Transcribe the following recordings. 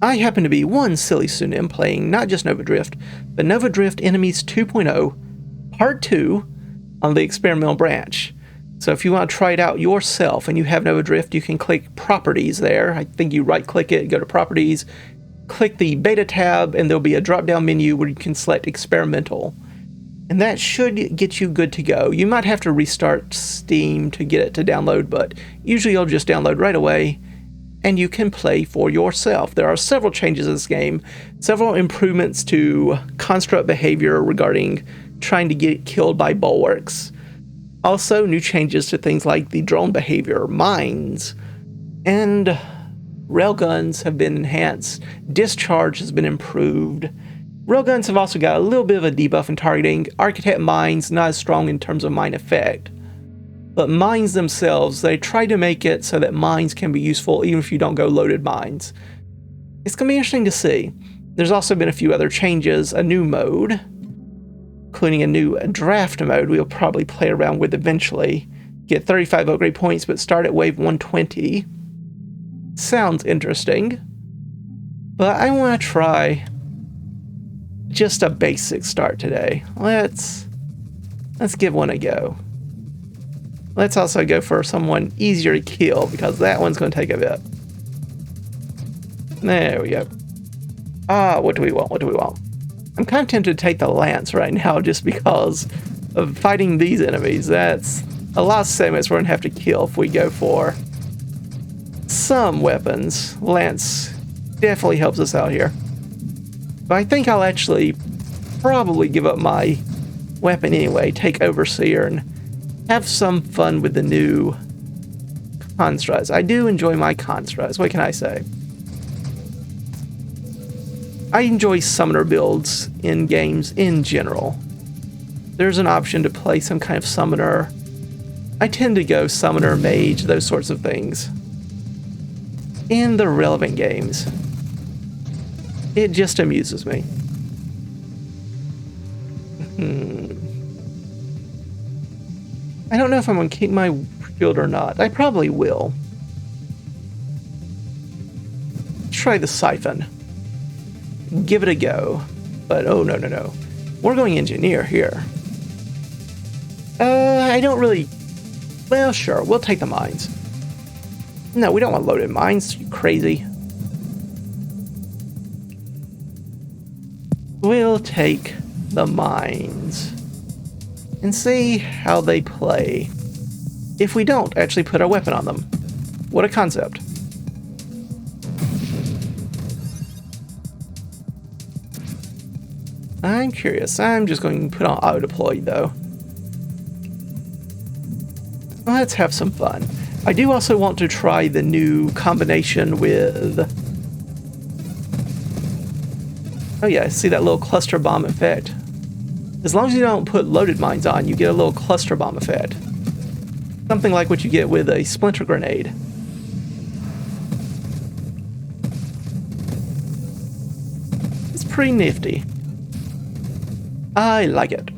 I happen to be one SillyPseudonym playing not just Nova Drift, but Nova Drift Enemies 2.0, Part 2 on the experimental branch. So if you want to try it out yourself and you have Nova Drift, you can click Properties there. I think you right-click it, go to Properties, click the Beta tab, and there'll be a drop-down menu where you can select Experimental. And that should get you good to go. You might have to restart Steam to get it to download, but usually it'll just download right away, and you can play for yourself. There are several changes in this game, several improvements to construct behavior regarding trying to get killed by Bulwarks. Also, new changes to things like the drone behavior, mines, and railguns have been enhanced. Discharge has been improved. Railguns have also got a little bit of a debuff in targeting. Architect mines, not as strong in terms of mine effect. But mines themselves, they try to make it so that mines can be useful even if you don't go loaded mines. It's going to be interesting to see. There's also been a few other changes, a new mode, including a new draft mode we'll probably play around with eventually. Get 35 upgrade points, but start at wave 120. Sounds interesting. But I want to try just a basic start today. Let's give one a go. Let's also go for someone easier to kill, because that one's going to take a bit. There we go. What do we want? What do we want? I'm kind of tempted to take the lance right now just because of fighting these enemies. That's a lot of segments we're going to have to kill if we go for some weapons. Lance definitely helps us out here. But I think I'll actually probably give up my weapon anyway, take Overseer, and have some fun with the new constructs. I do enjoy my constructs. What can I say? I enjoy summoner builds in games in general. There's an option to play some kind of summoner. I tend to go summoner, mage, those sorts of things in the relevant games. It just amuses me. I don't know if I'm going to keep my shield or not. I probably will. Let's try the siphon. Give it a go. But oh, no. We're going engineer here. I don't really... Well, sure, we'll take the mines. No, we don't want loaded mines. You crazy. We'll take the mines and see how they play if we don't actually put our weapon on them. What a concept. I'm curious. I'm just going to put on auto deploy though. Let's have some fun. I do also want to try the new combination with... Oh yeah, see that little cluster bomb effect? As long as you don't put loaded mines on, you get a little cluster bomb effect. Something like what you get with a splinter grenade. It's pretty nifty. I like it.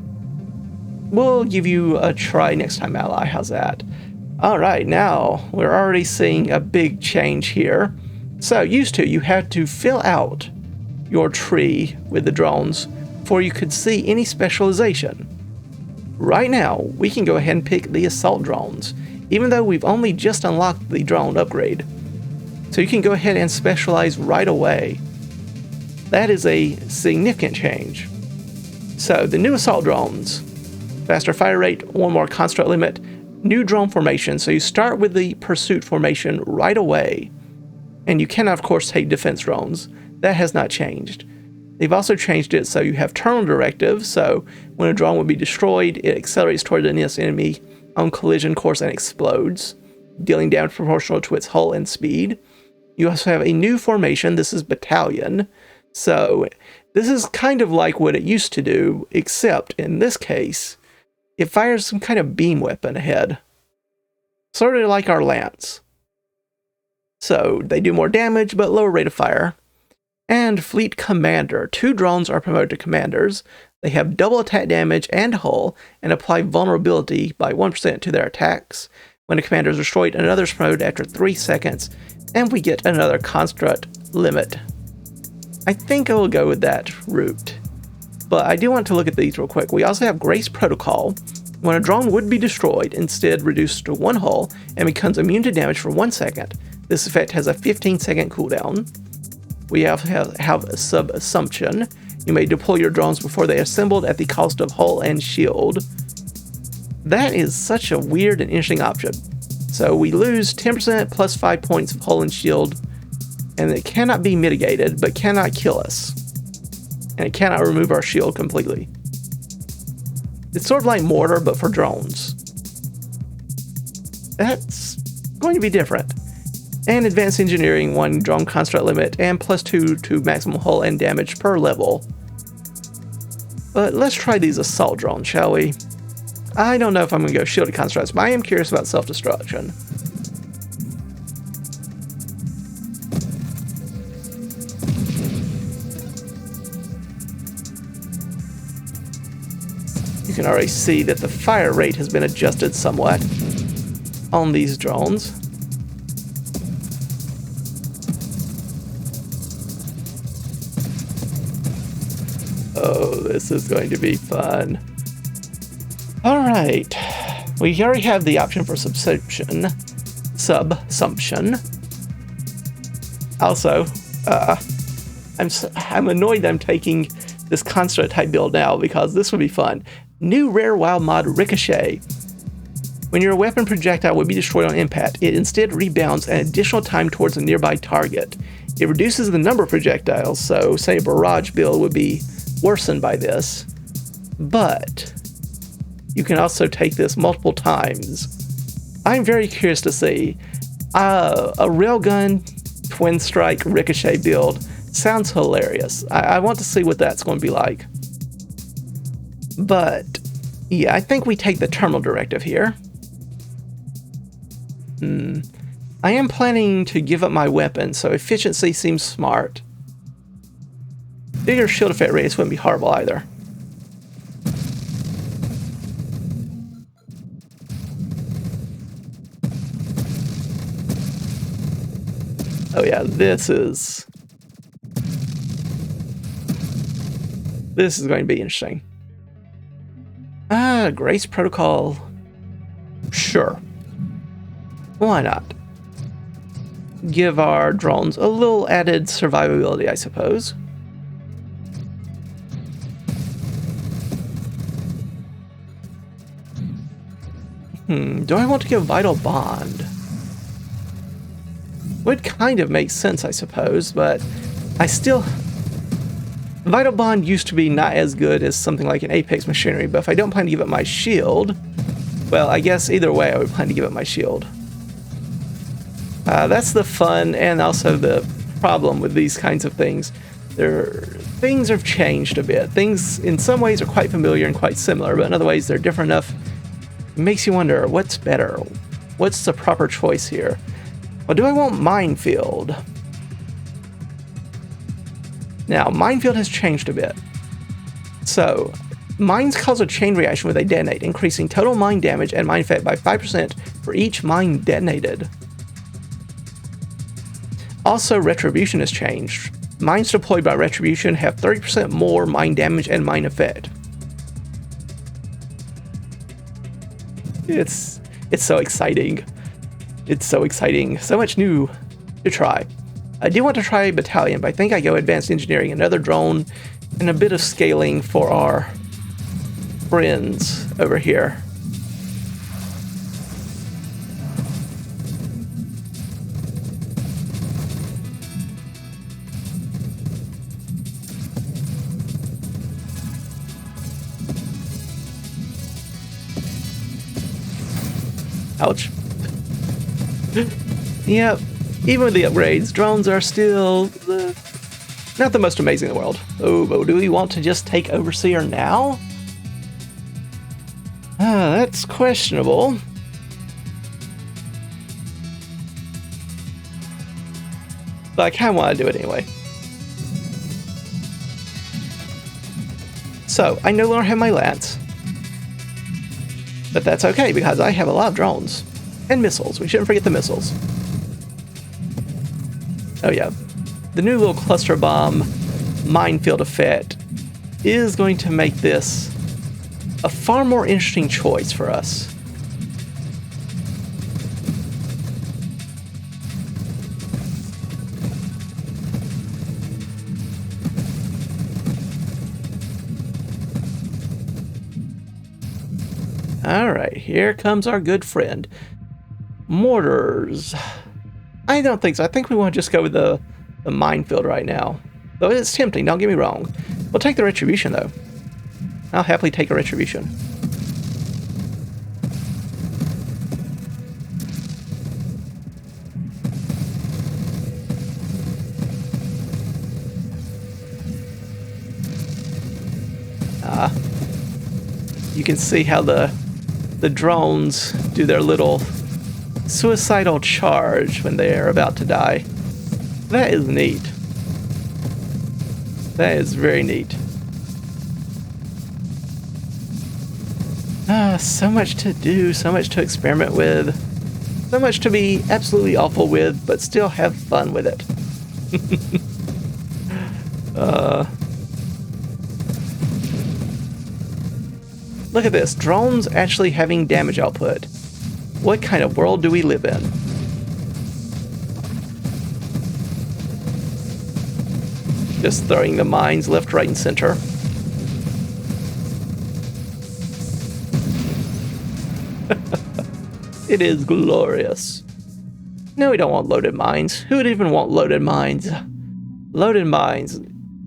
We'll give you a try next time, Ally. How's that? Alright, now we're already seeing a big change here. So, used to, you had to fill out your tree with the drones before you could see any specialization. Right now, we can go ahead and pick the assault drones, even though we've only just unlocked the drone upgrade. So you can go ahead and specialize right away. That is a significant change. So the new assault drones, faster fire rate, one more construct limit, new drone formation, so you start with the pursuit formation right away. And you cannot, of course, take defense drones. That has not changed. They've also changed it so you have terminal directive, so when a drone will be destroyed, it accelerates toward the nearest enemy on collision course and explodes, dealing damage proportional to its hull and speed. You also have a new formation. This is battalion. So this is kind of like what it used to do, except in this case, it fires some kind of beam weapon ahead. Sort of like our lance. So they do more damage, but lower rate of fire. And Fleet Commander. 2 drones are promoted to commanders. They have double attack damage and hull, and apply vulnerability by 1% to their attacks. When a commander is destroyed, another is promoted after 3 seconds, and we get another construct limit I think I will go with that route. But I do want to look at these real quick. We also have Grace Protocol. When a drone would be destroyed, instead reduced to one hull and becomes immune to damage for 1 second. This effect has a 15-second cooldown. We have Subassumption. You may deploy your drones before they are assembled at the cost of hull and shield. That is such a weird and interesting option. So we lose 10% plus 5 points of hull and shield, and it cannot be mitigated, but cannot kill us. And it cannot remove our shield completely. It's sort of like Mortar, but for drones. That's going to be different. And Advanced Engineering, 1 drone construct limit, and +2 to maximum hull and damage per level. But let's try these assault drones, shall we? I don't know if I'm going to go shielded constructs, but I am curious about self-destruction. You can already see that the fire rate has been adjusted somewhat on these drones. Oh, this is going to be fun. Alright, we already have the option for subsumption. Also, I'm annoyed that I'm taking this construct type build now because this would be fun. New rare wild mod Ricochet. When your weapon projectile would be destroyed on impact, it instead rebounds an additional time towards a nearby target. It reduces the number of projectiles, so say a barrage build would be worsened by this, but you can also take this multiple times. I'm very curious to see. A railgun twin strike Ricochet build sounds hilarious. I want to see what that's going to be like. But yeah, I think we take the terminal directive here. I am planning to give up my weapon, so efficiency seems smart. Bigger shield effect radius wouldn't be horrible either. Oh yeah, this is going to be interesting. Grace Protocol. Sure. Why not? Give our drones a little added survivability, I suppose. Do I want to give Vital Bond? Would kind of make sense, I suppose, but I still... Vital Bond used to be not as good as something like an Apex Machinery, but if I don't plan to give it my shield, well, I guess either way I would plan to give it my shield. That's the fun and also the problem with these kinds of things. Things have changed a bit. Things in some ways are quite familiar and quite similar, but in other ways they're different enough. It makes you wonder, what's better? What's the proper choice here? Well, do I want Minefield? Now, Minefield has changed a bit. So, mines cause a chain reaction when they detonate, increasing total mine damage and mine effect by 5% for each mine detonated. Also, Retribution has changed. Mines deployed by Retribution have 30% more mine damage and mine effect. It's so exciting. It's so exciting. So much new to try. I do want to try Battalion, but I think I go Advanced Engineering, another drone, and a bit of scaling for our friends over here. Ouch. Yep. Even with the upgrades, drones are still not the most amazing in the world. Oh, but do we want to just take Overseer now? That's questionable. But I kind of want to do it anyway. So, I no longer have my Lance. But that's okay, because I have a lot of drones. And missiles. We shouldn't forget the missiles. Oh yeah. The new little cluster bomb minefield effect is going to make this a far more interesting choice for us. Alright, here comes our good friend. Mortars. I don't think so. I think we want to just go with the minefield right now. Though it's tempting, don't get me wrong. We'll take the retribution, though. I'll happily take a retribution. You can see how the drones do their little suicidal charge when they're about to die. That is neat. That is very neat. So much to do, so much to experiment with, so much to be absolutely awful with, but still have fun with it. Look at this, drones actually having damage output. What kind of world do we live in? Just throwing the mines left, right, and center. It is glorious. No, we don't want loaded mines. Who would even want loaded mines? Loaded mines.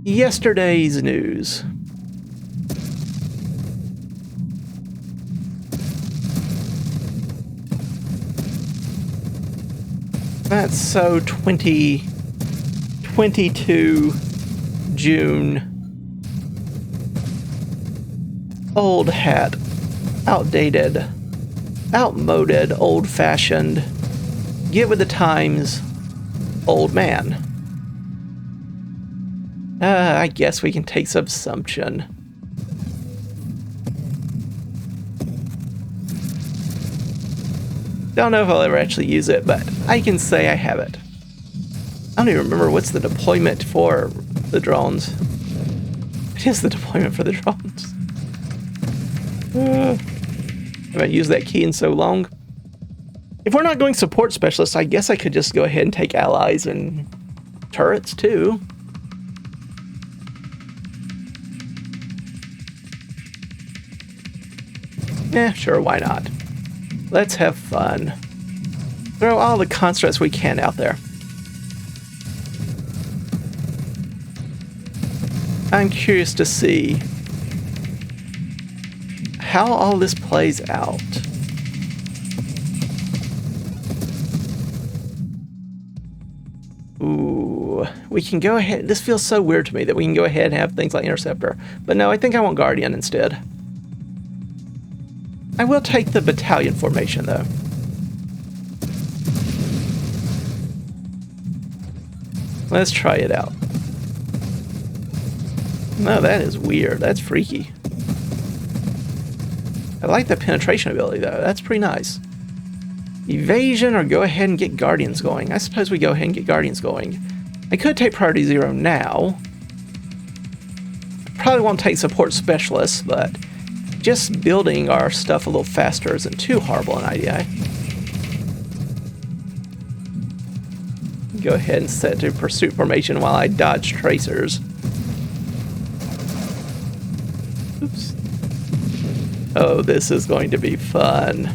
Yesterday's news. That's so 2022 June. Old hat. Outdated. Outmoded. Old-fashioned. Get with the times. Old man. I guess we can take subsumption. Don't know if I'll ever actually use it, but I can say I have it. I don't even remember what's the deployment for the drones. It is the deployment for the drones. I haven't used that key in so long. If we're not going support specialist, I guess I could just go ahead and take allies and turrets too. Yeah, sure, why not? Let's have fun. Throw all the constructs we can out there. I'm curious to see how all this plays out. Ooh, we can go ahead. This feels so weird to me that we can go ahead and have things like Interceptor. But no, I think I want Guardian instead. I will take the battalion formation, though. Let's try it out. No, that is weird. That's freaky. I like the penetration ability, though. That's pretty nice. Evasion or go ahead and get Guardians going. I suppose we go ahead and get Guardians going. I could take Priority 0 now. Probably won't take Support Specialists, but just building our stuff a little faster isn't too horrible an idea. Go ahead and set to pursuit formation while I dodge tracers. Oops. Oh, this is going to be fun.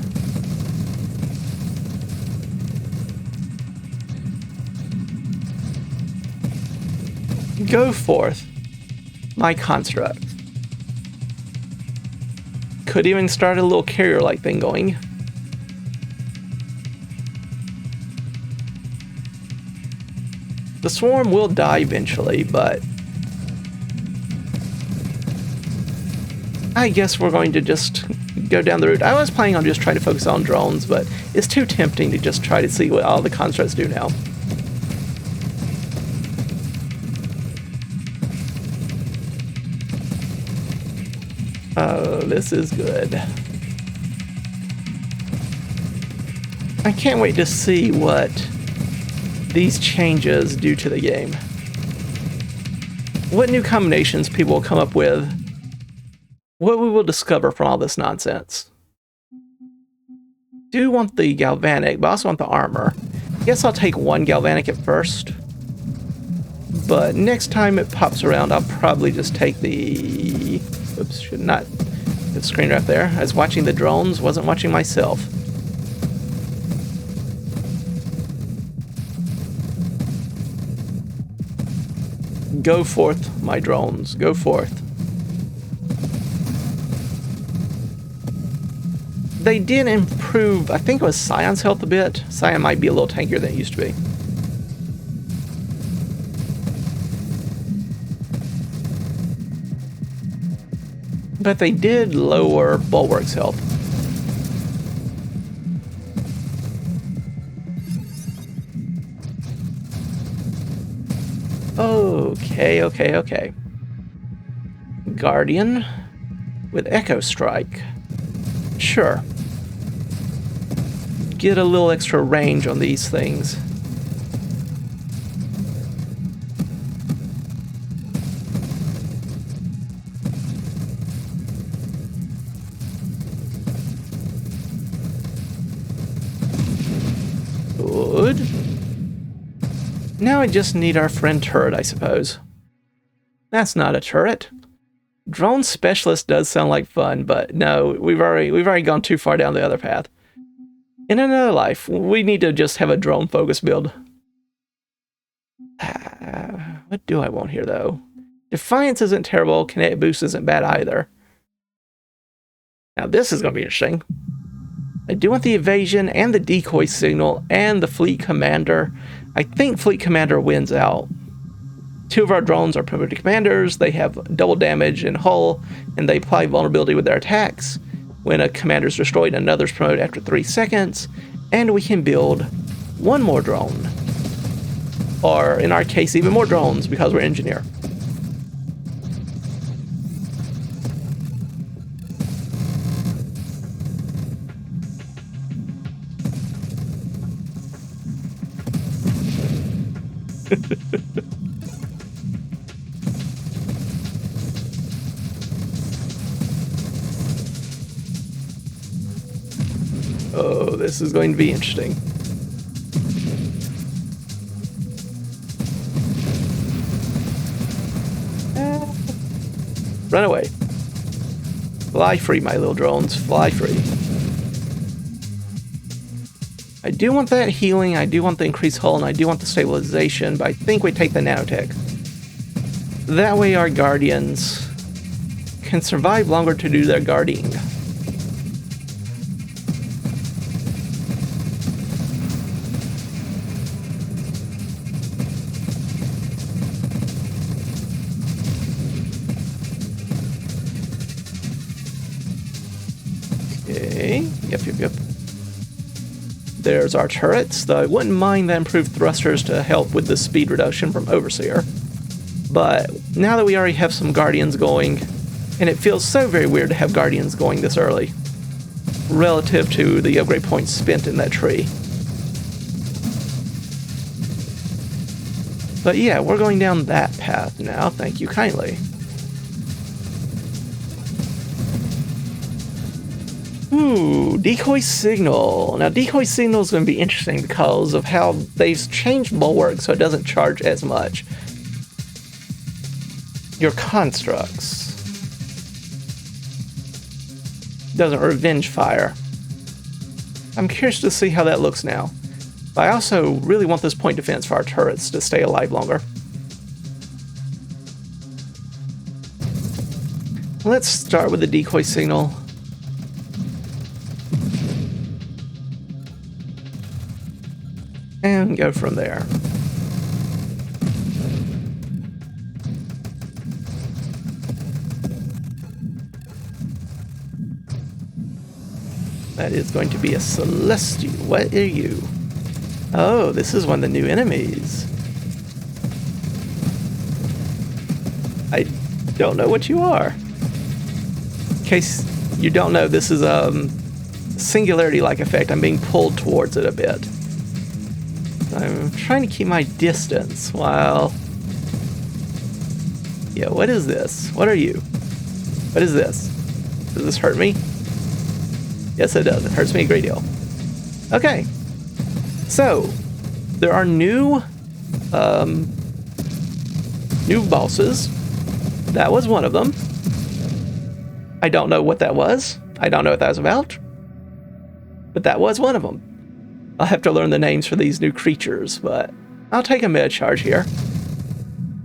Go forth, my construct. Could even start a little carrier-like thing going. The swarm will die eventually, but I guess we're going to just go down the route. I was planning on just trying to focus on drones, but it's too tempting to just try to see what all the constructs do now. Oh, this is good. I can't wait to see what these changes do to the game. what new combinations people will come up with, what we will discover from all this nonsense. Do want the galvanic, but I also want the armor. Guess I'll take one galvanic at first. But next time it pops around, I'll probably just take the... Oops, should not get the screen right there. I was watching the drones, wasn't watching myself. Go forth, my drones, go forth. They did improve, I think it was Scion's health a bit. Scion might be a little tankier than it used to be. But they did lower Bulwark's health. Okay. Guardian with Echo Strike. Sure. Get a little extra range on these things. Good. Now I just need our friend turret, I suppose. That's not a turret. Drone specialist does sound like fun, but no, we've already gone too far down the other path. In another life, we need to just have a drone focus build. What do I want here, though? Defiance isn't terrible. Kinetic boost isn't bad either. Now this is going to be interesting. I do want the evasion and the decoy signal and the fleet commander. I think fleet commander wins out. 2 of our drones are promoted commanders. They have double damage in hull, and they apply vulnerability with their attacks. When a commander is destroyed, another is promoted after 3 seconds, and we can build 1 more drone. Or, in our case, even more drones, because we're engineer. Oh, this is going to be interesting. Run away. Fly free, my little drones. Fly free. I do want that healing, I do want the increased hull, and I do want the stabilization, but I think we take the nanotech. That way our guardians can survive longer to do their guarding. Okay, yep. There's our turrets, though I wouldn't mind the improved thrusters to help with the speed reduction from Overseer. But now that we already have some Guardians going, and it feels so very weird to have Guardians going this early, relative to the upgrade points spent in that tree. But yeah, we're going down that path now, thank you kindly. Ooh, Decoy Signal. Now, Decoy Signal is going to be interesting because of how they've changed Bulwark so it doesn't charge as much. Your constructs. Doesn't revenge fire. I'm curious to see how that looks now. But I also really want this point defense for our turrets to stay alive longer. Let's start with the Decoy Signal. And go from there. That is going to be a Celestial. What are you? Oh, this is one of the new enemies. I don't know what you are. In case you don't know, this is a singularity-like effect. I'm being pulled towards it a bit. I'm trying to keep my distance while What is this? What are you? What is this? Does this hurt me? Yes, it does. It hurts me a great deal. Okay. So, there are new bosses. That was one of them. I don't know what that was. I don't know what that was about. But that was one of them. I'll have to learn the names for these new creatures, but I'll take a meta charge here.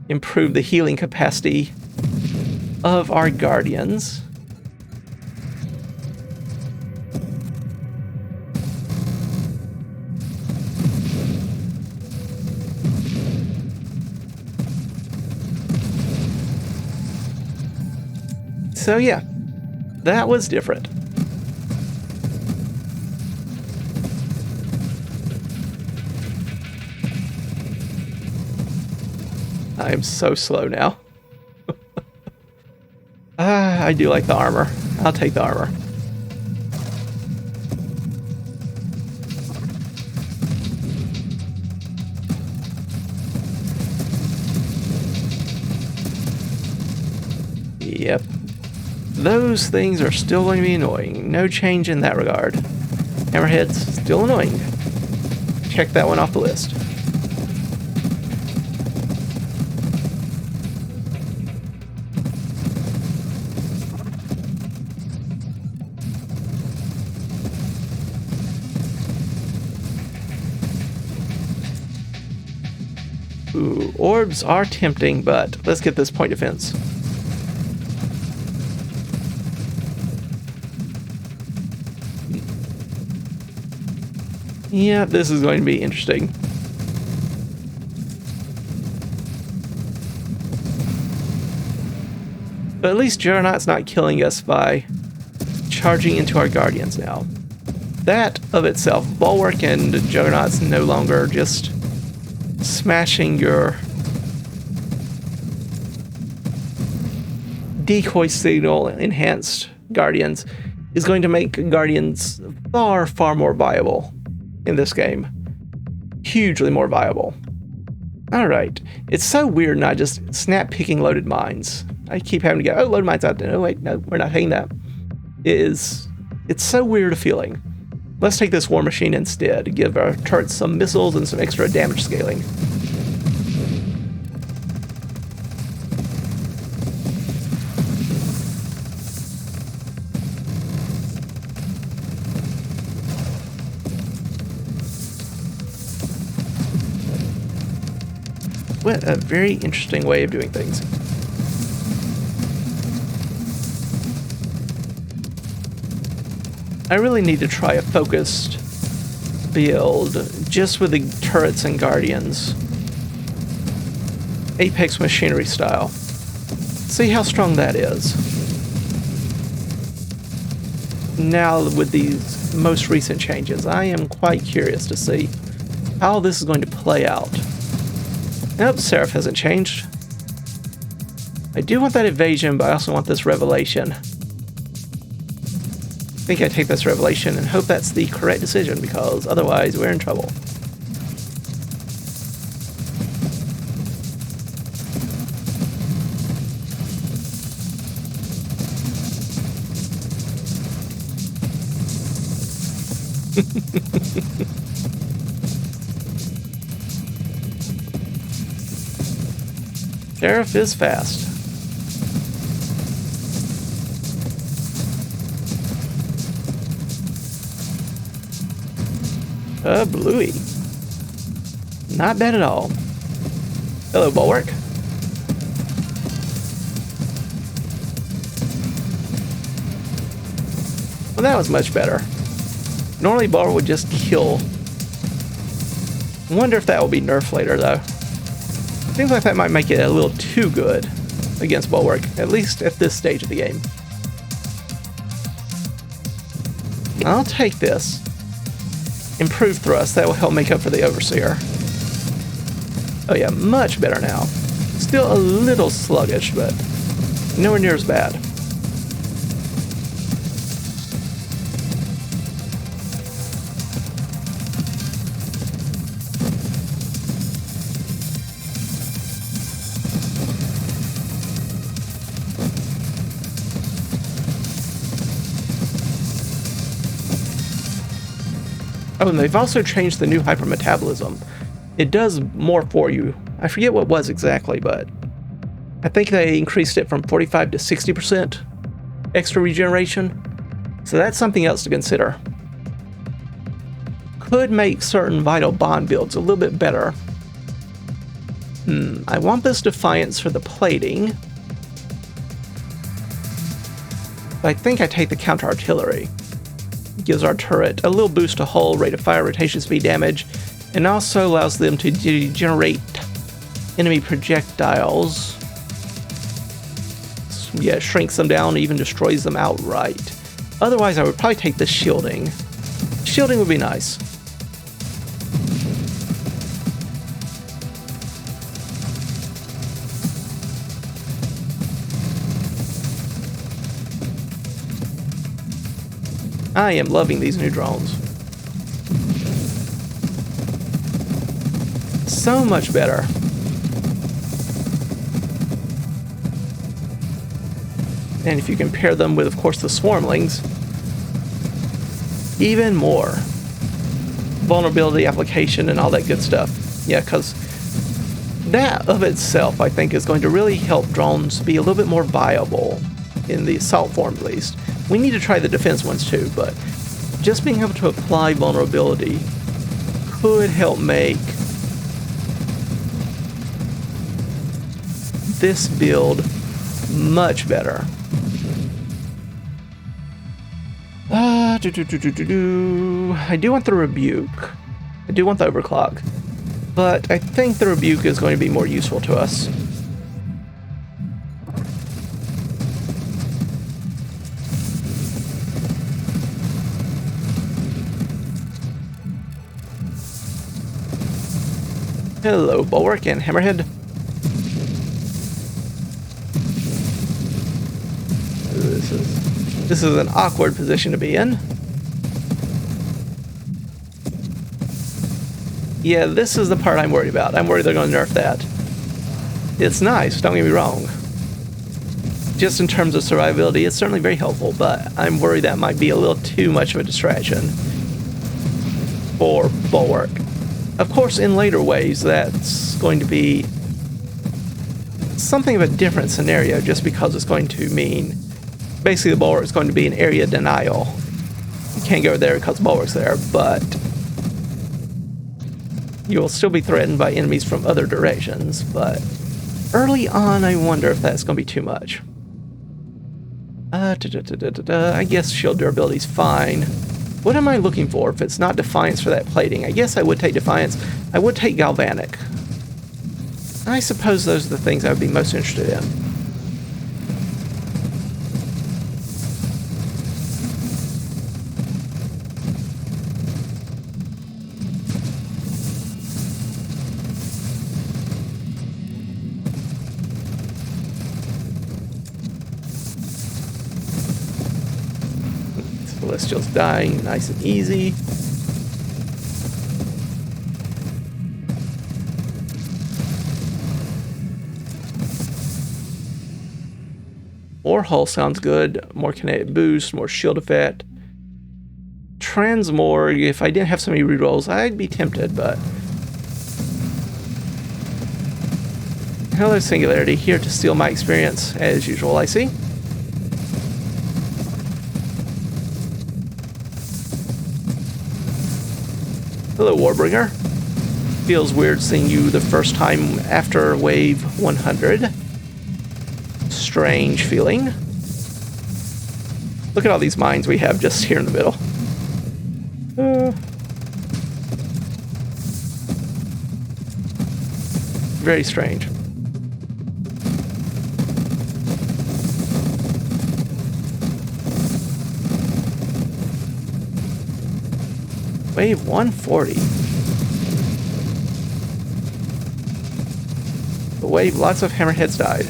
Improve the healing capacity of our guardians. So yeah, that was different. I am so slow now. I do like the armor. I'll take the armor. Yep. Those things are still going to be annoying. No change in that regard. Hammerheads, still annoying. Check that one off the list. Ooh, orbs are tempting, but let's get this point defense. Yeah, this is going to be interesting. But at least Juggernaut's not killing us by charging into our Guardians now. That of itself, Bulwark and Juggernaut's no longer just smashing your decoy signal enhanced Guardians is going to make Guardians far, far more viable in this game. Hugely more viable. Alright. It's so weird not just snap picking loaded mines. I keep having to go, oh, loaded mines out there. No, wait, no, we're not taking that. It's so weird a feeling. Let's take this war machine instead. Give our turrets some missiles and some extra damage scaling. What a very interesting way of doing things. I really need to try a focused build just with the turrets and guardians. Apex machinery style. See how strong that is. Now with these most recent changes, I am quite curious to see how this is going to play out. Nope, Seraph hasn't changed. I do want that evasion, but I also want this revelation. I think I take this revelation and hope that's the correct decision, because otherwise we're in trouble. Seraph is fast. Bluey. Not bad at all. Hello, Bulwark. Well, that was much better. Normally, Bulwark would just kill. I wonder if that will be nerfed later, though. Seems like that might make it a little too good against Bulwark, at least at this stage of the game. I'll take this. Improved thrust, that will help make up for the Overseer. Oh yeah, much better now. Still a little sluggish, but nowhere near as bad. Oh, and they've also changed the new hypermetabolism. It does more for you. I forget what it was exactly, but I think they increased it from 45 to 60% extra regeneration. So that's something else to consider. Could make certain vital bond builds a little bit better. I want this Defiance for the plating. But I think I take the counter artillery. Gives our turret a little boost to hull, rate of fire, rotation speed, damage, and also allows them to degenerate enemy projectiles. Yeah, shrinks them down, even destroys them outright. Otherwise, I would probably take the shielding. Shielding would be nice. I am loving these new drones. So much better. And if you compare them with, of course, the Swarmlings, even more. Vulnerability application and all that good stuff. Yeah, because that of itself, I think, is going to really help drones be a little bit more viable in the assault form, at least. We need to try the defense ones too, but just being able to apply vulnerability could help make this build much better. I do want the Rebuke. I do want the Overclock. But I think the Rebuke is going to be more useful to us. Hello, Bulwark and Hammerhead. This is an awkward position to be in. Yeah, this is the part I'm worried about. I'm worried they're going to nerf that. It's nice, don't get me wrong. Just in terms of survivability, it's certainly very helpful, but I'm worried that might be a little too much of a distraction for Bulwark. Of course, in later waves, that's going to be something of a different scenario, just because it's going to mean basically the Bulwark is going to be an area denial. You can't go there because the Bulwark's there, but you'll still be threatened by enemies from other directions. But early on, I wonder if that's going to be too much. I guess shield durability is fine. What am I looking for if it's not Defiance for that plating? I guess I would take Defiance. I would take Galvanic. I suppose those are the things I would be most interested in. Celestial's dying, nice and easy. More hull sounds good. More kinetic boost, more shield effect. Transmorg, if I didn't have so many rerolls, I'd be tempted, but... Hello, Singularity, here to steal my experience, as usual, I see. Hello, Warbringer. Feels weird seeing you the first time after wave 100. Strange feeling. Look at all these mines we have just here in the middle. Very strange. Wave 140. The wave, lots of hammerheads died.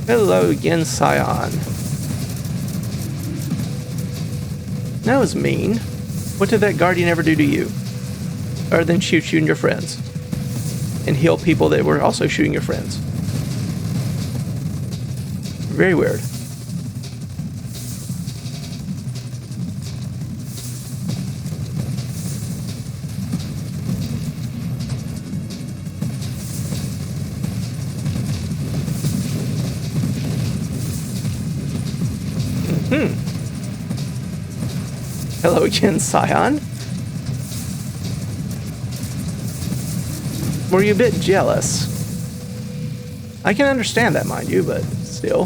Hello again, Scion. That was mean. What did that Guardian ever do to you? Other than shoot you and your friends. And heal people that were also shooting your friends. Very weird. Hello again, Scion. Were you a bit jealous? I can understand that, mind you, but still.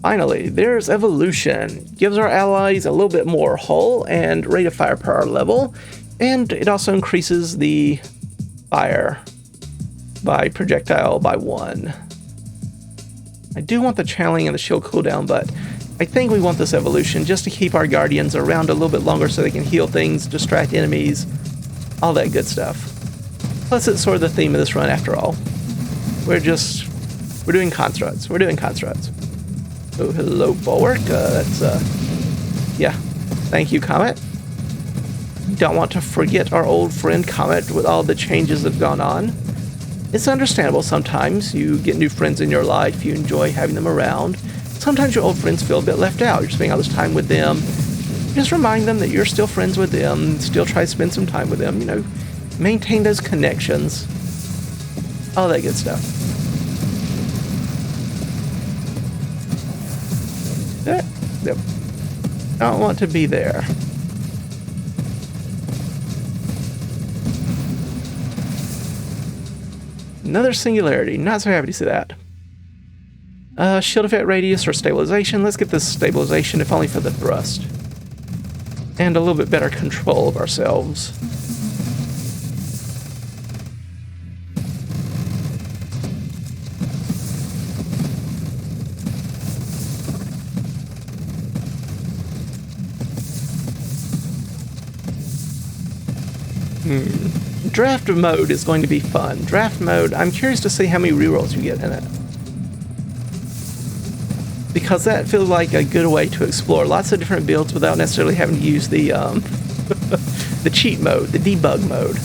Finally, there's evolution. Gives our allies a little bit more hull and rate of firepower level, and it also increases the fire by projectile by 1. I do want the channeling and the shield cooldown, but I think we want this evolution just to keep our guardians around a little bit longer so they can heal things, distract enemies, all that good stuff. Plus, it's sort of the theme of this run after all. We're doing constructs. We're doing constructs. Oh, hello, Bulwark. Yeah. Thank you, Comet. Don't want to forget our old friend Comet with all the changes that have gone on. It's understandable sometimes. You get new friends in your life. You enjoy having them around. Sometimes your old friends feel a bit left out. You're spending all this time with them. Just remind them that you're still friends with them. Still try to spend some time with them. You know, maintain those connections. All that good stuff. Yep. I don't want to be there. Another singularity. Not so happy to see that. Shield effect radius or stabilization. Let's get this stabilization, if only for the thrust. And a little bit better control of ourselves. Draft mode is going to be fun. Draft mode, I'm curious to see how many rerolls you get in it. Because that feels like a good way to explore lots of different builds without necessarily having to use the the cheat mode, the debug mode.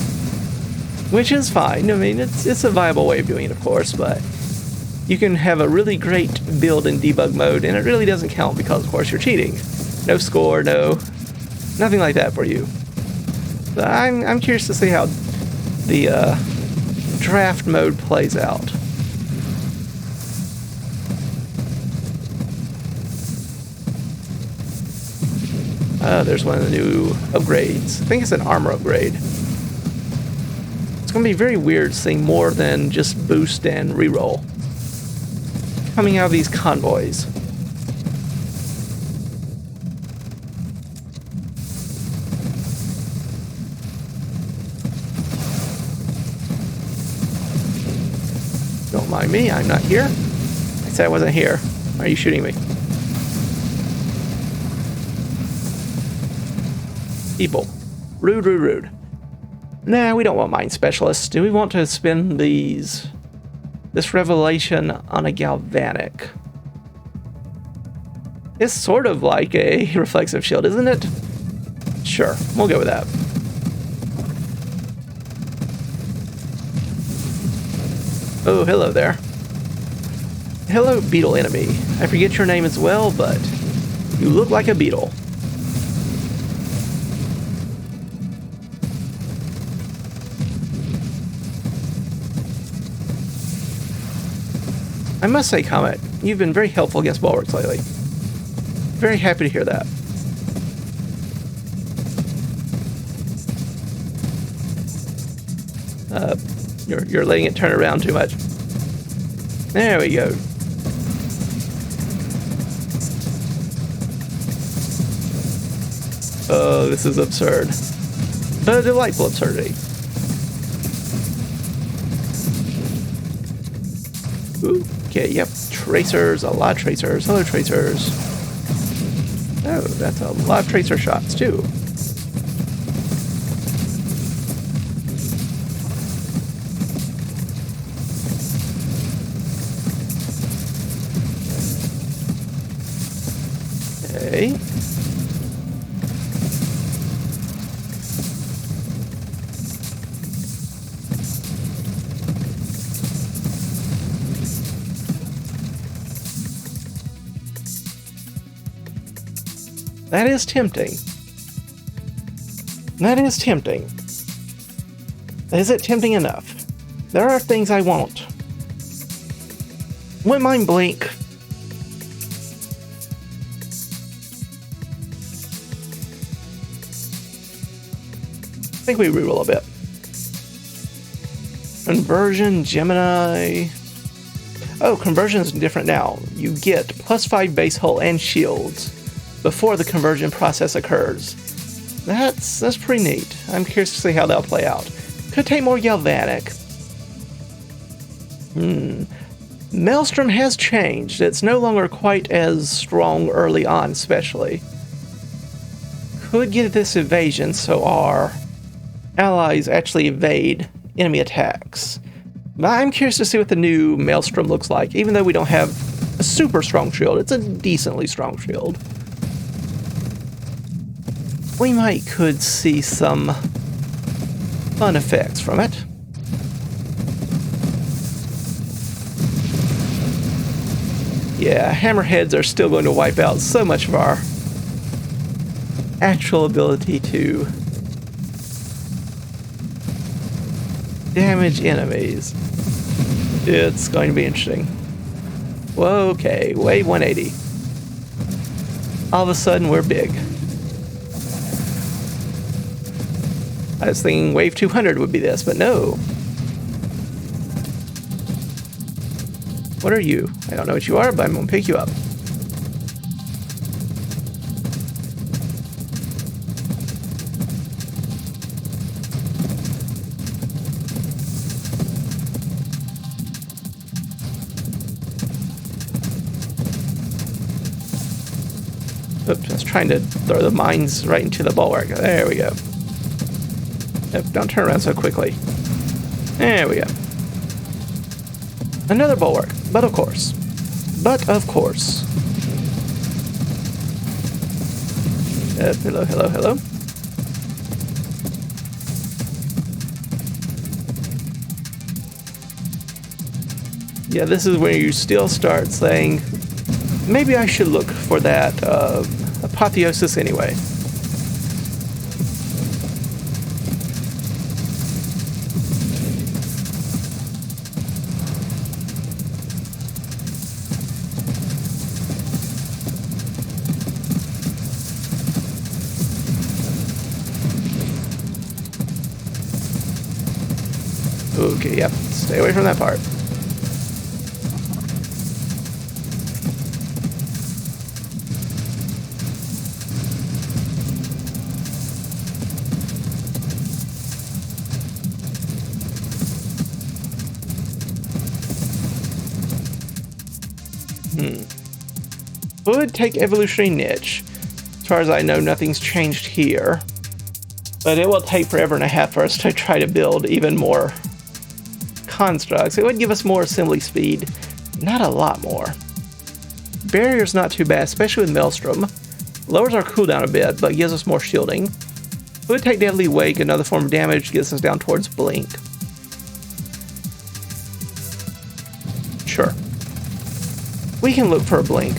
Which is fine. I mean, it's a viable way of doing it, of course, but you can have a really great build in debug mode, and it really doesn't count because, of course, you're cheating. No score, nothing like that for you. So I'm curious to see how the draft mode plays out. There's one of the new upgrades. I think it's an armor upgrade. It's going to be very weird seeing more than just boost and reroll coming out of these convoys. Don't mind me, I'm not here. I said I wasn't here. Why are you shooting me? People. Rude, rude, rude. Nah, we don't want mine specialists. Do we want to spend this revelation on a galvanic? It's sort of like a reflexive shield, isn't it? Sure, we'll go with that. Oh, hello there. Hello, beetle enemy. I forget your name as well, but you look like a beetle. I must say, Comet, you've been very helpful against Bulwarks lately. Very happy to hear that. You're letting it turn around too much. There we go. Oh, this is absurd. But a delightful absurdity. Ooh, okay, yep. Tracers, a lot of tracers. Hello, tracers. Oh, that's a lot of tracer shots, too. Okay. That is tempting. That is tempting. Is it tempting enough? There are things I won't. Wouldn't mind blink. I think we reroll a bit. Conversion, Gemini. Oh, conversion is different now. You get +5 base hull and shields before the conversion process occurs. That's pretty neat. I'm curious to see how that'll play out. Could take more galvanic. Maelstrom has changed. It's no longer quite as strong early on, especially. Could get this evasion, so our allies actually evade enemy attacks. But I'm curious to see what the new Maelstrom looks like. Even though we don't have a super strong shield, it's a decently strong shield. We could see some fun effects from it. Yeah, hammerheads are still going to wipe out so much of our actual ability to damage enemies. It's going to be interesting. Whoa, okay, wave 180. All of a sudden, we're big. I was thinking wave 200 would be this, but no. What are you? I don't know what you are, but I'm gonna pick you up. Oops, I was trying to throw the mines right into the bulwark. There we go. Nope, don't turn around so quickly. There we go. Another bulwark, but of course. Hello, hello, hello. Yeah, this is where you still start saying, maybe I should look for that apotheosis anyway. Okay, yep, stay away from that part. Would take evolutionary niche. As far as I know, nothing's changed here. But it will take forever and a half for us to try to build even more constructs. It would give us more assembly speed. Not a lot more. Barrier's not too bad, especially with Maelstrom. Lowers our cooldown a bit, but gives us more shielding. Would take Deadly Wake, another form of damage, gets us down towards Blink. Sure. We can look for a Blink.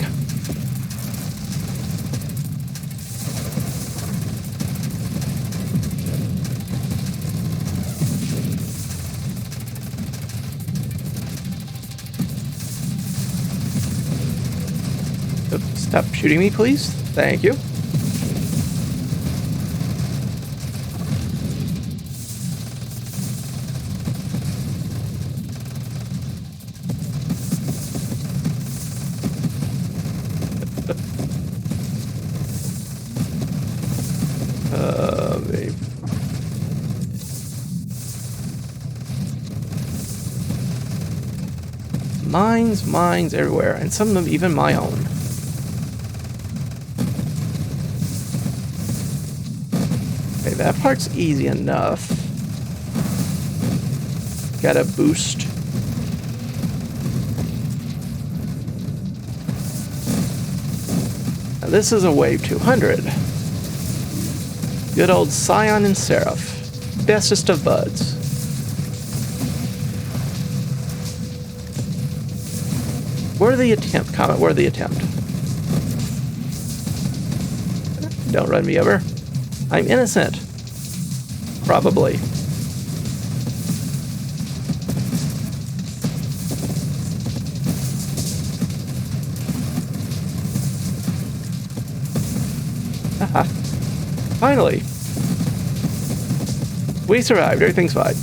Stop shooting me, please. Thank you. Maybe. Mines everywhere, and some of them even my own. Okay, that part's easy enough. Got a boost. Now this is a wave 200. Good old Scion and Seraph. Bestest of buds. Worthy attempt, Comet, worthy attempt. Don't run me over. I'm innocent. Probably. Haha. Finally. We survived. Everything's fine.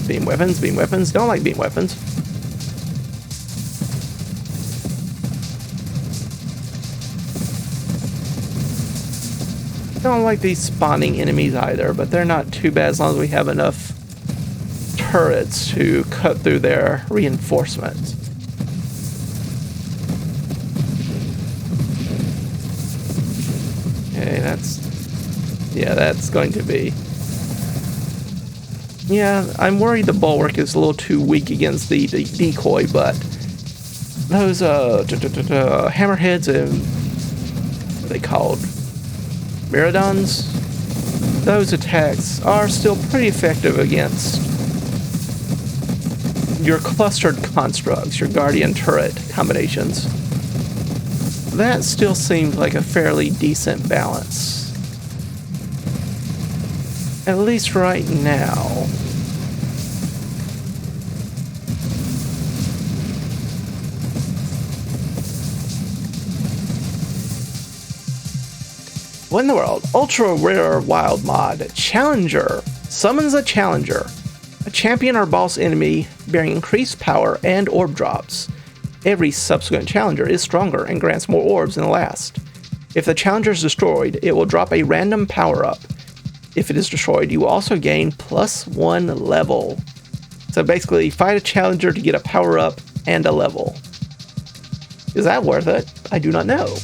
Beam weapons, beam weapons. Don't like beam weapons. Don't like these spawning enemies either, but they're not too bad as long as we have enough turrets to cut through their reinforcements. Okay, that's going to be... Yeah, I'm worried the Bulwark is a little too weak against the Decoy, but those hammerheads and what are they called? Myrmidons? Those attacks are still pretty effective against your clustered constructs, your guardian turret combinations. That still seems like a fairly decent balance. At least right now. What in the world? Ultra rare wild mod. Challenger. Summons a challenger. A champion or boss enemy bearing increased power and orb drops. Every subsequent challenger is stronger and grants more orbs than the last. If the challenger is destroyed, it will drop a random power-up. If it is destroyed, you will also gain +1 level. So basically, fight a challenger to get a power-up and a level. Is that worth it? I do not know.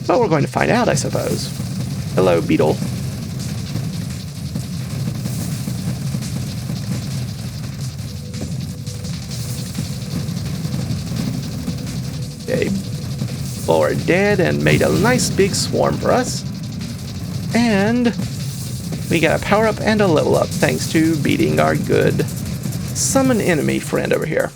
But we're going to find out, I suppose. Hello, beetle. Okay. Well, we're dead and made a nice big swarm for us. And we got a power up and a level up thanks to beating our good summon enemy friend over here.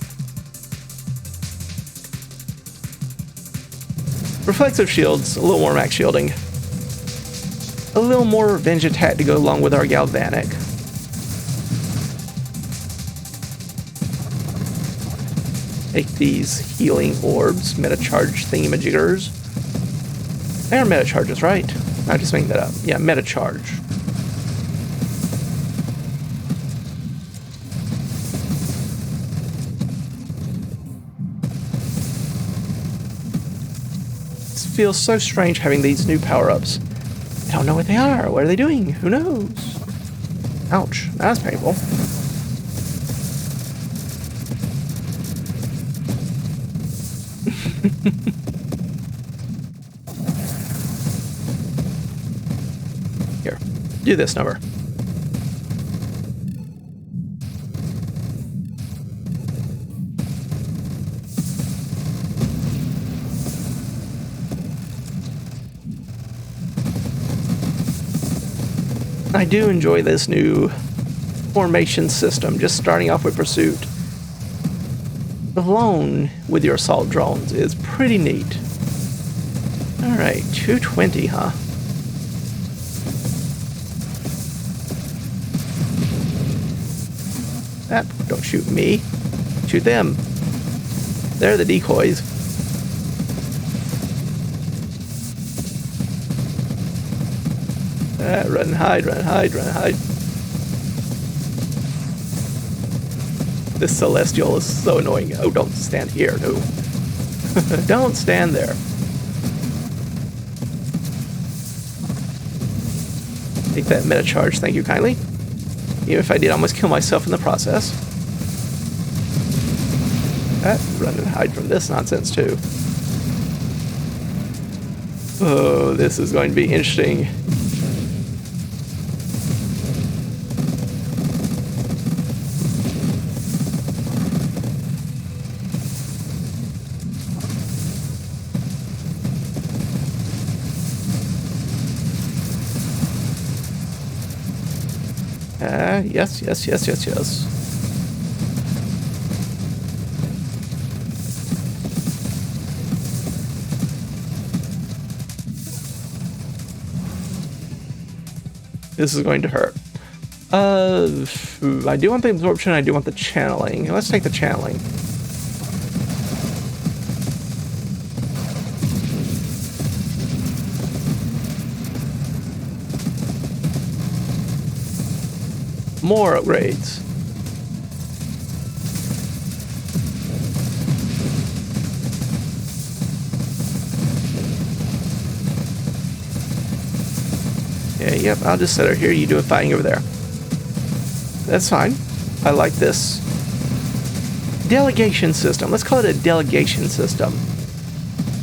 Reflexive shields, a little more max shielding. A little more revenge attack to go along with our galvanic. Take these healing orbs, meta charge thingamajiggers. They're meta charges, right? I just making that up. Yeah, meta charge. It feels so strange having these new power-ups. I don't know what they are. What are they doing? Who knows? Ouch. That's painful. Here, do this number. I do enjoy this new formation system, just starting off with pursuit. Alone with your assault drones is pretty neat. Alright, 220, huh? Don't shoot me. Shoot them. They're the decoys. Run and hide, run and hide, run and hide. This Celestial is so annoying. Oh, don't stand here, no. Don't stand there. Take that meta charge, thank you kindly. Even if I did almost kill myself in the process. Run and hide from this nonsense too. Oh, this is going to be interesting. Yes. This is going to hurt. I do want the absorption, I do want the channeling. Let's take the channeling. More upgrades. Yeah, yep, I'll just set her here. You do a fighting over there. That's fine. I like this. Delegation system. Let's call it a delegation system.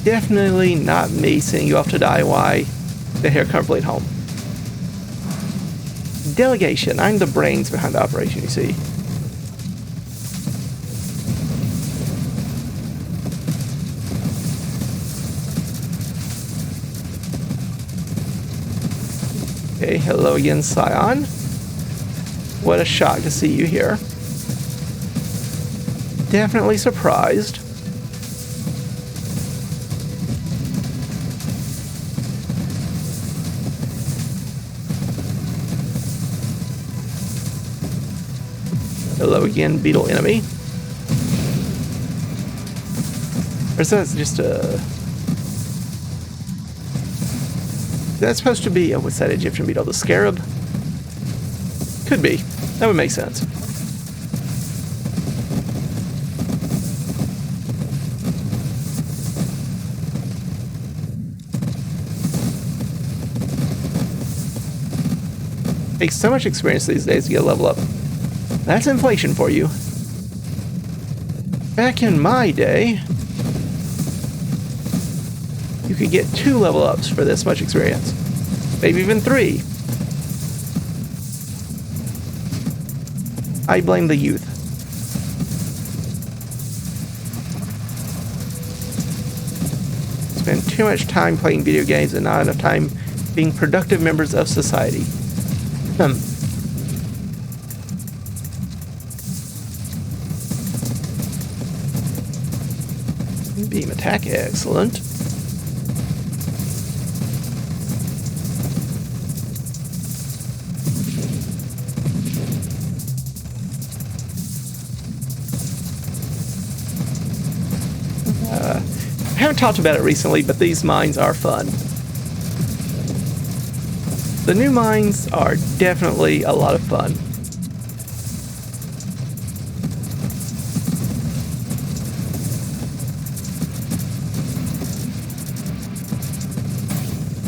Definitely not me sending you off to die while the hair comfortably at home. Delegation. I'm the brains behind the operation, you see. Okay, hello again, Scion. What a shock to see you here. Definitely surprised. Hello again, beetle enemy. Or is that just a... That's supposed to be... Oh, what's that Egyptian beetle? The scarab? Could be. That would make sense. Takes so much experience these days to get a level up. That's inflation for you. Back in my day, you could get 2 level ups for this much experience. Maybe even 3. I blame the youth. Spend too much time playing video games and not enough time being productive members of society. Beam attack, excellent. I haven't talked about it recently, but these mines are fun. The new mines are definitely a lot of fun.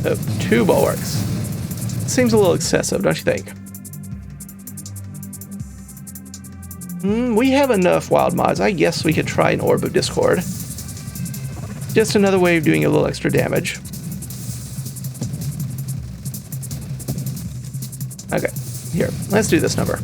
Oh, 2 bulwarks. Seems a little excessive, don't you think? We have enough wild mods. I guess we could try an Orb of Discord. Just another way of doing a little extra damage. Okay, here, let's do this number.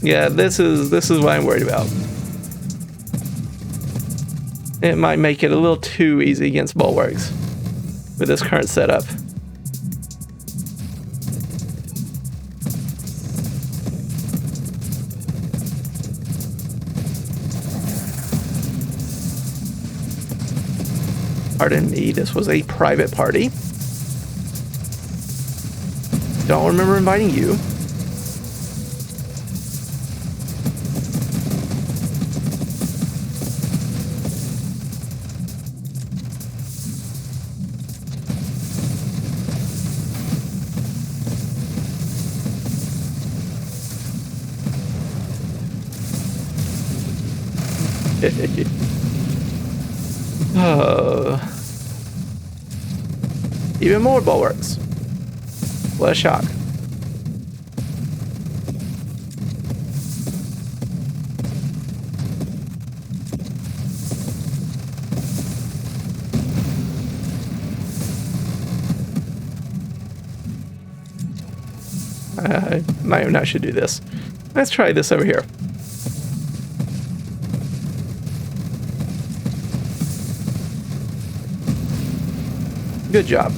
Yeah, this is what I'm worried about. It might make it a little too easy against Bulwarks with this current setup. Pardon me, this was a private party. Don't remember inviting you. Even more bulwarks. What a shock. I might not should do this. Let's try this over here. Good job.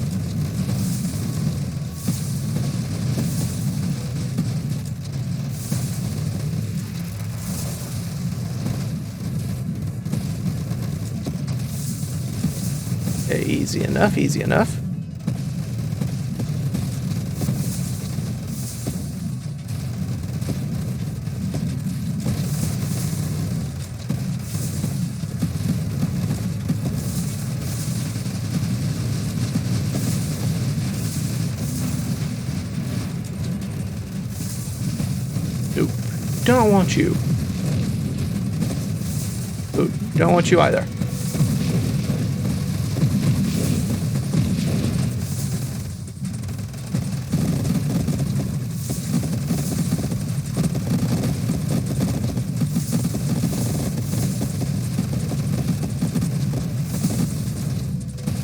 Okay, easy enough, easy enough. don't want you. Ooh, don't want you either.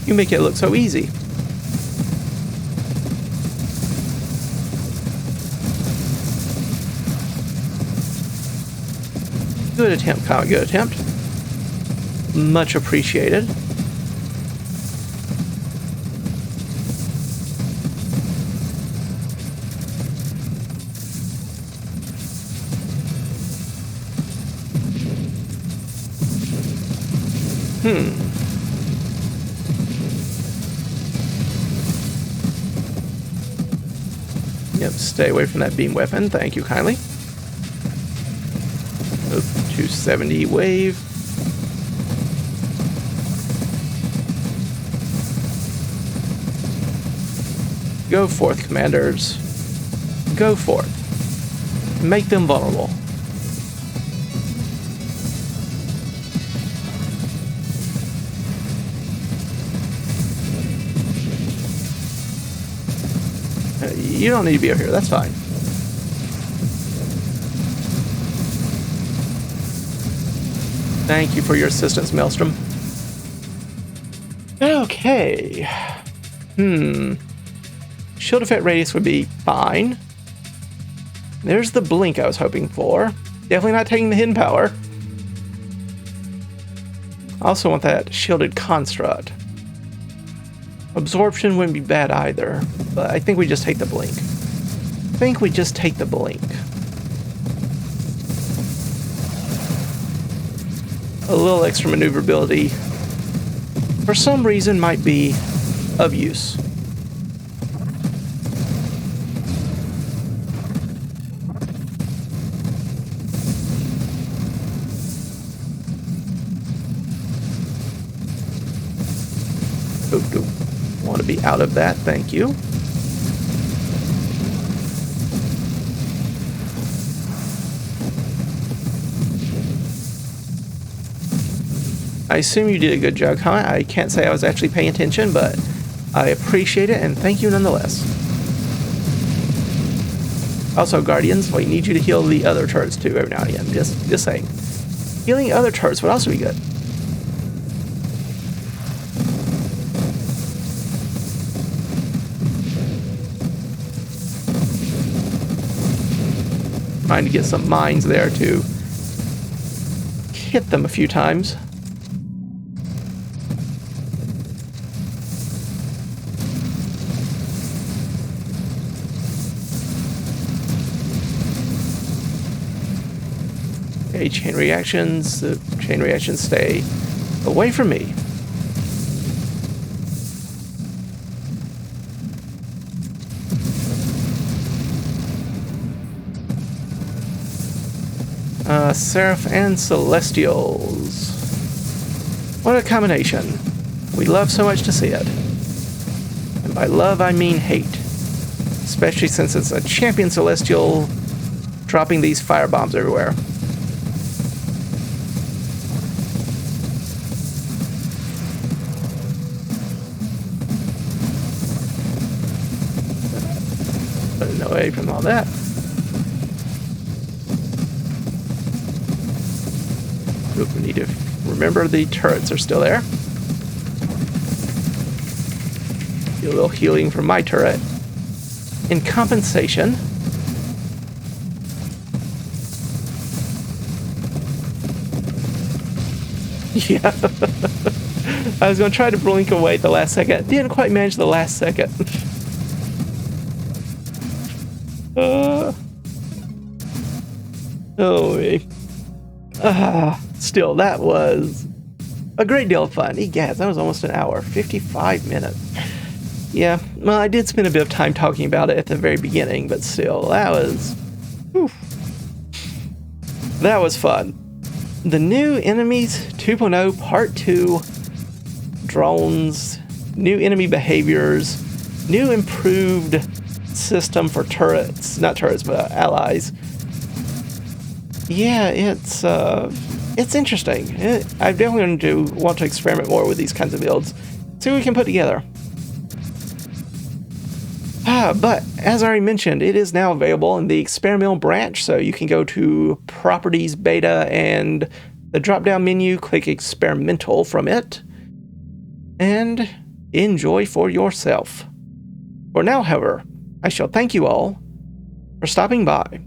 You make it look so easy. Good attempt, Comet. Good attempt. Much appreciated. Yep, stay away from that beam weapon. Thank you kindly. Oop, 270 wave. Go forth, commanders. Go forth. Make them vulnerable. You don't need to be over here. That's fine. Thank you for your assistance, Maelstrom. Okay. Shield effect radius would be fine. There's the blink I was hoping for. Definitely not taking the hidden power. I also want that shielded construct. Absorption wouldn't be bad either, but I think we just take the blink. A little extra maneuverability, for some reason, might be of use. Want to be out of that, thank you. I assume you did a good job, Comet. I can't say I was actually paying attention, but I appreciate it, and thank you nonetheless. Also, Guardians, we need you to heal the other turrets too every now and again. Just saying. Healing other turrets would also be good. Trying to get some mines there to hit them a few times. Okay, chain reactions. The chain reactions stay away from me. Seraph and Celestials. What a combination. We love so much to see it. And by love, I mean hate. Especially since it's a champion Celestial dropping these firebombs everywhere. Away from all that. Oop, we need to remember the turrets are still there. Get a little healing from my turret. In compensation. Yeah. I was going to try to blink away at the last second. Didn't quite manage the last second. Still, that was a great deal of fun. Egad, that was almost an hour, 55 minutes. Yeah, well, I did spend a bit of time talking about it at the very beginning, but still, that was fun. The new enemies 2.0 Part 2, drones, new enemy behaviors, new improved system for turrets, not turrets, but allies. yeah, it's interesting. I'm definitely going to want to experiment more with these kinds of builds, see what we can put together. But as I already mentioned, it is now available in the experimental branch, so you can go to Properties Beta and the drop-down menu, click Experimental from it, and enjoy for yourself. For now, however, I shall thank you all for stopping by.